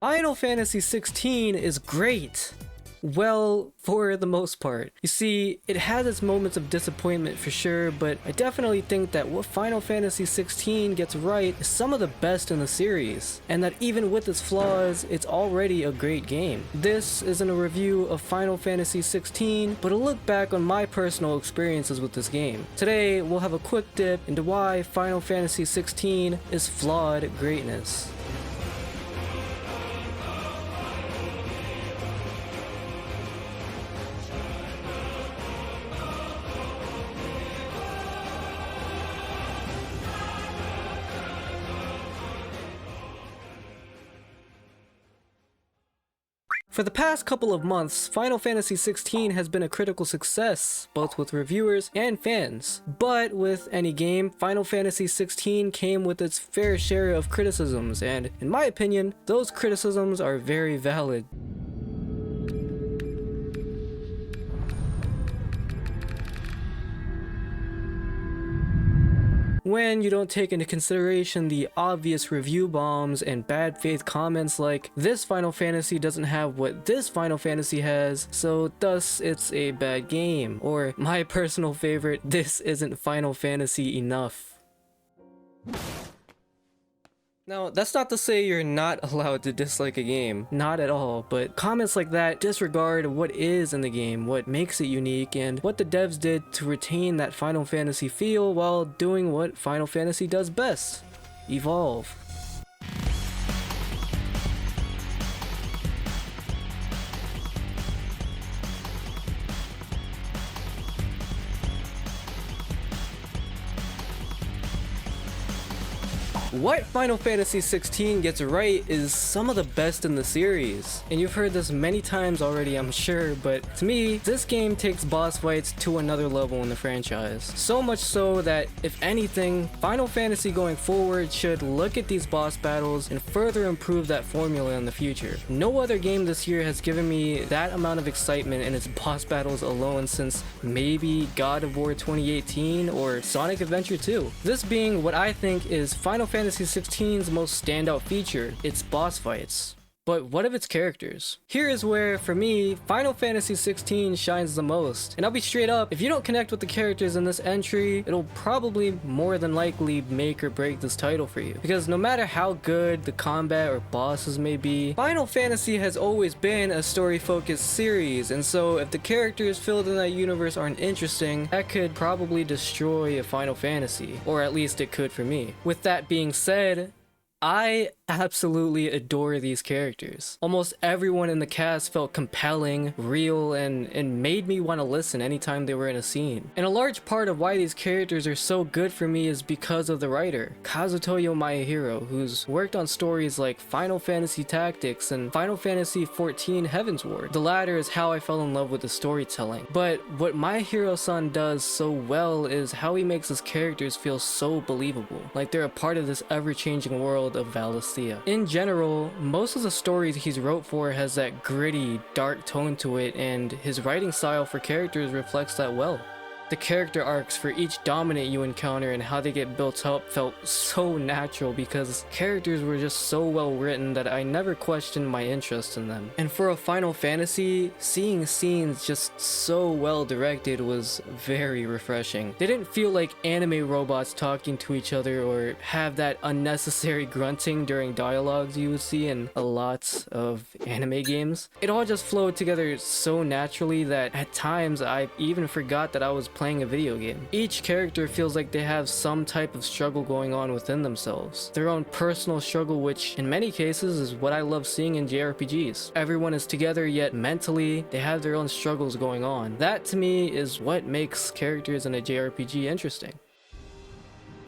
Final Fantasy XVI is great. Well, for the most part. You see, it had its moments of disappointment for sure, but I definitely think that what Final Fantasy XVI gets right is some of the best in the series, and that even with its flaws, it's already a great game. This isn't a review of Final Fantasy XVI, but a look back on my personal experiences with this game. Today, we'll have a quick dip into why Final Fantasy XVI is flawed greatness. For the past couple of months, Final Fantasy XVI has been a critical success, both with reviewers and fans. But with any game, Final Fantasy XVI came with its fair share of criticisms, and in my opinion, those criticisms are very valid. When you don't take into consideration the obvious review bombs and bad faith comments like, this Final Fantasy doesn't have what this Final Fantasy has, so thus it's a bad game, or my personal favorite, this isn't Final Fantasy enough. Now, that's not to say you're not allowed to dislike a game, not at all, but comments like that disregard what is in the game, what makes it unique, and what the devs did to retain that Final Fantasy feel while doing what Final Fantasy does best: evolve. What Final Fantasy XVI gets right is some of the best in the series, and you've heard this many times already, I'm sure, but to me, this game takes boss fights to another level in the franchise. So much so that, if anything, Final Fantasy going forward should look at these boss battles and further improve that formula in the future. No other game this year has given me that amount of excitement in its boss battles alone since maybe God of War 2018 or Sonic Adventure 2. This being what I think is Final Fantasy XVI's most standout feature, its boss fights. But what of its characters? Here is where, for me, Final Fantasy XVI shines the most. And I'll be straight up, if you don't connect with the characters in this entry, it'll probably more than likely make or break this title for you. Because no matter how good the combat or bosses may be, Final Fantasy has always been a story-focused series, and so if the characters filled in that universe aren't interesting, that could probably destroy a Final Fantasy. Or at least it could for me. With that being said, I absolutely adore these characters. Almost everyone in the cast felt compelling, real, and made me want to listen anytime they were in a scene. And a large part of why these characters are so good for me is because of the writer, Kazutoyo Maehiro, who's worked on stories like Final Fantasy Tactics and Final Fantasy XIV Heavensward. The latter is how I fell in love with the storytelling. But what Maehiro-san does so well is how he makes his characters feel so believable, like they're a part of this ever-changing world of Valisthea. In general, most of the stories he's wrote for has that gritty, dark tone to it, and his writing style for characters reflects that well. The character arcs for each dominant you encounter and how they get built up felt so natural because characters were just so well written that I never questioned my interest in them. And for a Final Fantasy, seeing scenes just so well directed was very refreshing. They didn't feel like anime robots talking to each other or have that unnecessary grunting during dialogues you would see in a lot of anime games. It all just flowed together so naturally that at times I even forgot that I was playing a video game. Each character feels like they have some type of struggle going on within themselves. Their own personal struggle, which in many cases is what I love seeing in JRPGs. Everyone is together, yet mentally they have their own struggles going on. That to me is what makes characters in a JRPG interesting.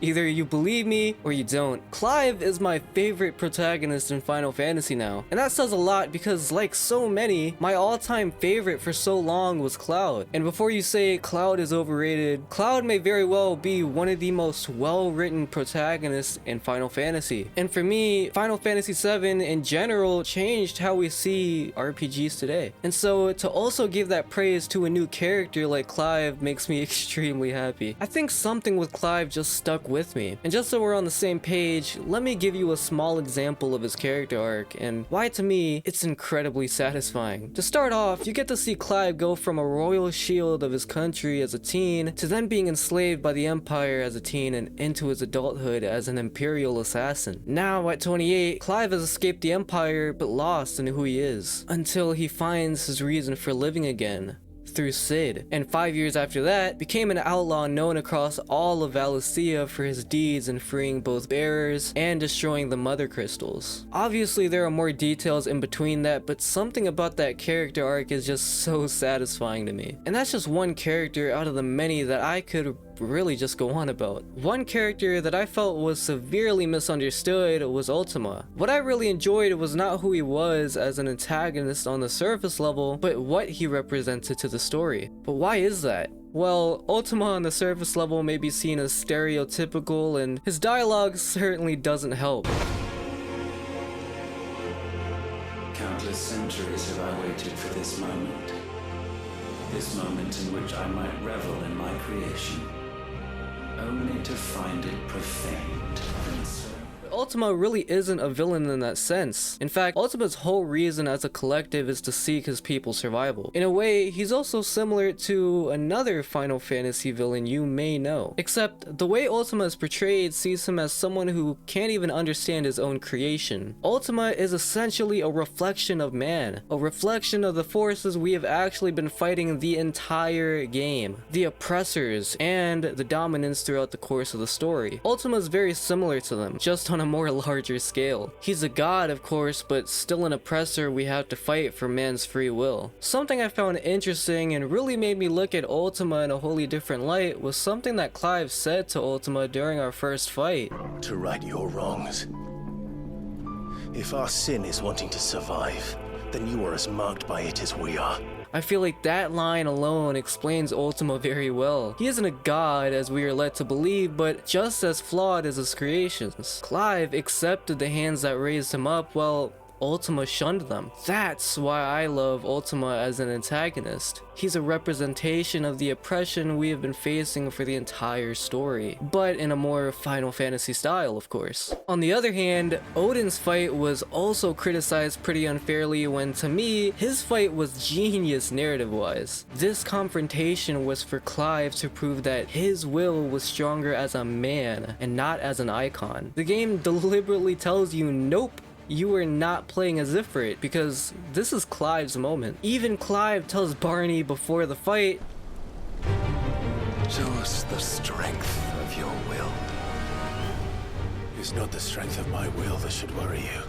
Either you believe me or you don't. Clive is my favorite protagonist in Final Fantasy now. And that says a lot because, like so many, my all-time favorite for so long was Cloud. And before you say Cloud is overrated, Cloud may very well be one of the most well-written protagonists in Final Fantasy. And for me, Final Fantasy VII in general changed how we see RPGs today. And so to also give that praise to a new character like Clive makes me extremely happy. I think something with Clive just stuck with me. And just so we're on the same page, let me give you a small example of his character arc and why to me it's incredibly satisfying. To start off, you get to see Clive go from a royal shield of his country as a teen to then being enslaved by the Empire as a teen and into his adulthood as an Imperial assassin. Now at 28, Clive has escaped the Empire but lost in who he is, until he finds his reason for living again through Sid, and 5 years after that, became an outlaw known across all of Valencia for his deeds in freeing both bearers and destroying the Mother Crystals. Obviously there are more details in between that, but something about that character arc is just so satisfying to me. And that's just one character out of the many that I could really just go on about. One character that I felt was severely misunderstood was Ultima. What I really enjoyed was not who he was as an antagonist on the surface level, but what he represented to the story. But why is that? Well, Ultima on the surface level may be seen as stereotypical, and his dialogue certainly doesn't help. Countless centuries have I waited for this moment. This moment in which I might revel in my creation, only to find it profaned and so. Ultima really isn't a villain in that sense. In fact, Ultima's whole reason as a collective is to seek his people's survival. In a way, he's also similar to another Final Fantasy villain you may know. Except, the way Ultima is portrayed sees him as someone who can't even understand his own creation. Ultima is essentially a reflection of man. A reflection of the forces we have actually been fighting the entire game. The oppressors, and the dominance throughout the course of the story. Ultima is very similar to them, just on a more larger scale. He's a god, of course, but still an oppressor we have to fight for man's free will. Something I found interesting and really made me look at Ultima in a wholly different light was something that Clive said to Ultima during our first fight. To right your wrongs. If our sin is wanting to survive, then you are as marked by it as we are. I feel like that line alone explains Ultima very well. He isn't a god as we are led to believe, but just as flawed as his creations. Clive accepted the hands that raised him up, while Ultima shunned them. That's why I love Ultima as an antagonist. He's a representation of the oppression we have been facing for the entire story, but in a more Final Fantasy style, of course. On the other hand, Odin's fight was also criticized pretty unfairly when, to me, his fight was genius narrative-wise. This confrontation was for Clive to prove that his will was stronger as a man and not as an icon. The game deliberately tells you, nope, you are not playing as Ifrit, because this is Clive's moment. Even Clive tells Barney before the fight, Show us the strength of your will. It's not the strength of my will that should worry you,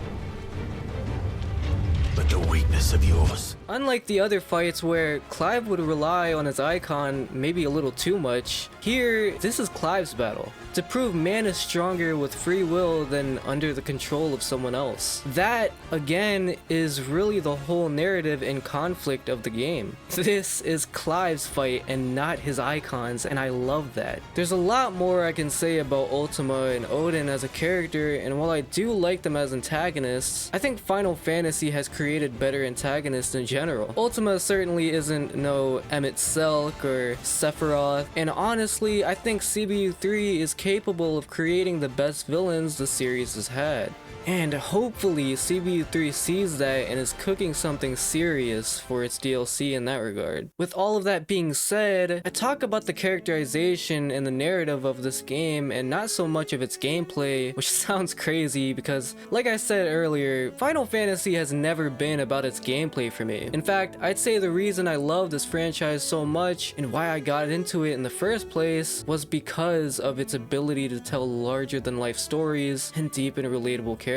but the weakness of yours. Unlike the other fights where Clive would rely on his icon maybe a little too much, here, this is Clive's battle. To prove man is stronger with free will than under the control of someone else. That, again, is really the whole narrative and conflict of the game. This is Clive's fight and not his icons, and I love that. There's a lot more I can say about Ultima and Odin as a character, and while I do like them as antagonists, I think Final Fantasy has created better antagonists in general. Ultima certainly isn't no Emmett Selk or Sephiroth, and honestly, I think CBU3 is capable of creating the best villains the series has had. And hopefully CBU3 sees that and is cooking something serious for its DLC in that regard. With all of that being said, I talk about the characterization and the narrative of this game and not so much of its gameplay, which sounds crazy because, like I said earlier, Final Fantasy has never been about its gameplay for me. In fact, I'd say the reason I love this franchise so much and why I got into it in the first place was because of its ability to tell larger than life stories and deep and relatable characters.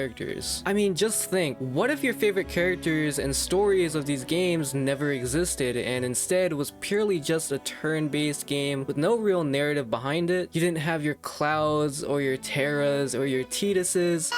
I mean, just think, what if your favorite characters and stories of these games never existed and instead was purely just a turn-based game with no real narrative behind it? You didn't have your Clouds or your Terras or your Tituses.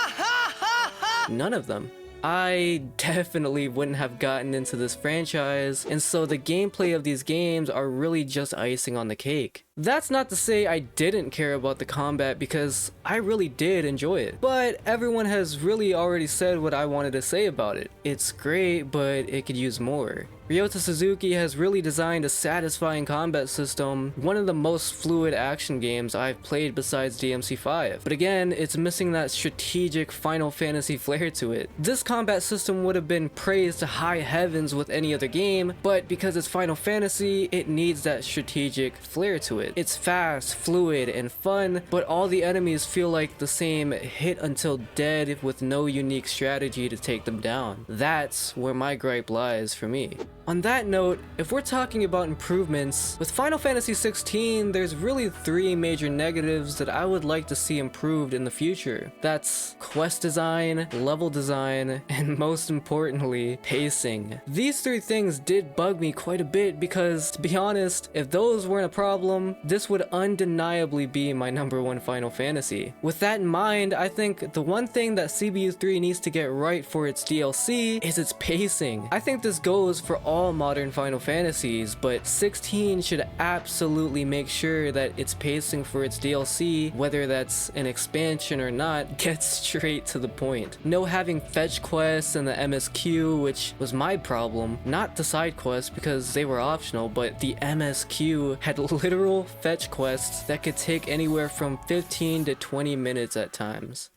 None of them. I definitely wouldn't have gotten into this franchise, and so the gameplay of these games are really just icing on the cake. That's not to say I didn't care about the combat, because I really did enjoy it. But everyone has really already said what I wanted to say about it. It's great, but it could use more. Ryota Suzuki has really designed a satisfying combat system, one of the most fluid action games I've played besides DMC5. But again, it's missing that strategic Final Fantasy flair to it. This combat system would have been praised to high heavens with any other game, but because it's Final Fantasy, it needs that strategic flair to it. It's fast, fluid, and fun, but all the enemies feel like the same hit until dead with no unique strategy to take them down. That's where my gripe lies for me. On that note, if we're talking about improvements, with Final Fantasy XVI, there's really 3 major negatives that I would like to see improved in the future. That's quest design, level design, and most importantly, pacing. These 3 things did bug me quite a bit because, to be honest, if those weren't a problem, this would undeniably be my #1 Final Fantasy. With that in mind, I think the one thing that CBU3 needs to get right for its DLC is its pacing. I think this goes for all modern Final Fantasies, but 16 should absolutely make sure that its pacing for its DLC, whether that's an expansion or not, gets straight to the point. No having fetch quests and the MSQ, which was my problem, not the side quests because they were optional, but the MSQ had literal fetch quests that could take anywhere from 15 to 20 minutes at times.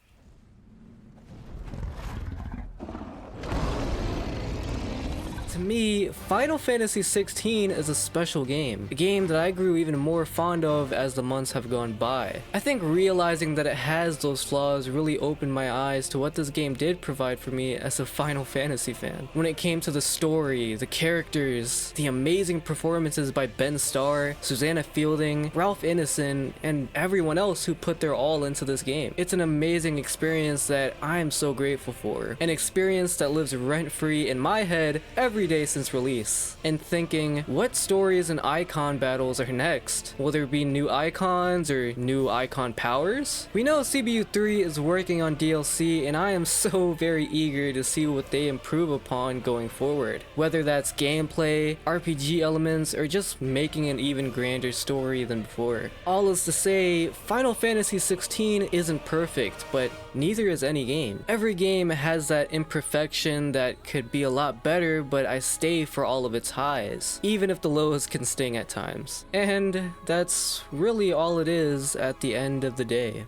To me, Final Fantasy XVI is a special game, a game that I grew even more fond of as the months have gone by. I think realizing that it has those flaws really opened my eyes to what this game did provide for me as a Final Fantasy fan. When it came to the story, the characters, the amazing performances by Ben Starr, Susanna Fielding, Ralph Ineson, and everyone else who put their all into this game. It's an amazing experience that I am so grateful for. An experience that lives rent-free in my head every day since release, and thinking, what stories and icon battles are next? Will there be new icons or new icon powers? We know CBU3 is working on DLC, and I am so very eager to see what they improve upon going forward. Whether that's gameplay, RPG elements, or just making an even grander story than before. All is to say, Final Fantasy XVI isn't perfect, but neither is any game. Every game has that imperfection that could be a lot better, but I stay for all of its highs, even if the lows can sting at times. And that's really all it is at the end of the day.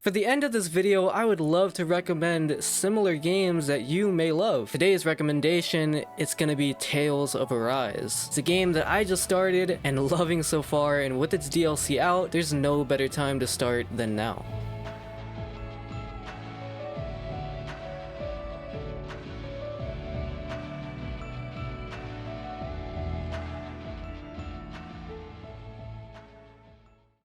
For the end of this video, I would love to recommend similar games that you may love. Today's recommendation, it's gonna be Tales of Arise. It's a game that I just started and loving so far, and with its DLC out, there's no better time to start than now.